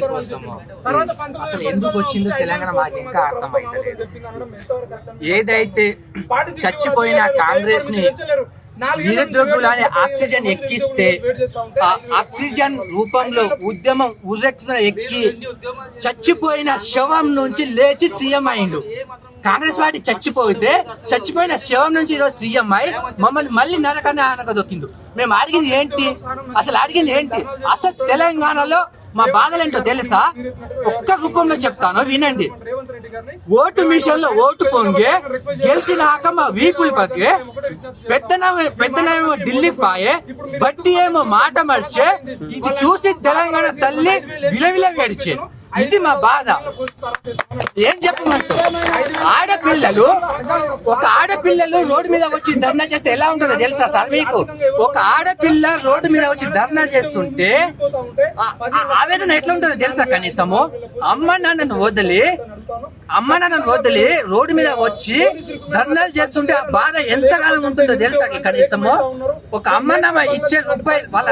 కోసము అసలు ఎందుకు వచ్చిందో తెలంగాణ మాకు ఇంకా అర్థమైతలేదు. ఏదైతే చచ్చిపోయిన కాంగ్రెస్ ని నిరుద్యోగులు అనే ఆక్సిజన్ ఎక్కిస్తే ఆ ఆక్సిజన్ రూపంలో ఉద్యమం ఉర్రెక్కున ఎక్కి చచ్చిపోయిన శవం నుంచి లేచి సీఎం అయిండు. కాంగ్రెస్ పార్టీ చచ్చిపోయిన శవం నుంచి ఈరోజు సీఎం అయి మమ్మల్ని మళ్ళీ నరకనే అనకదొక్కిండు. మేము అడిగింది ఏంటి? అసలు తెలంగాణలో మా బాధలేంటో తెలుసా? ఒక్క రూపంలో చెప్తాను, వినండి. ఓటు మిషన్లో ఓటు పొంగే గెలిచినాక మా వీపులు పక్కే పెద్దనేమో ఢిల్లీకి పాయే బట్టి ఏమో మాట మర్చే ఇది చూసి తెలంగాణ తల్లి విలవిల గడిచే. ఇది మా బాధ. ఏం చెప్పమంటూ ఆడపిల్లలు రోడ్డు మీద వచ్చి ధర్నా చేస్తే ఎలా ఉంటుందో తెలుసా సార్ మీకు? ఒక ఆడపిల్ల రోడ్డు మీద వచ్చి ధర్నా చేస్తుంటే ఆవేదన ఎట్లా ఉంటుందో తెలుసా? కనీసము అమ్మ నాన్నను వదిలి రోడ్డు మీద వచ్చి ధర్నాలు చేస్తుంటే ఆ బాధ ఎంతకాలం ఉంటుందో తెలుసా? కనీసము ఒక అమ్మ నాన్న ఇచ్చే రూపాయి వాళ్ళ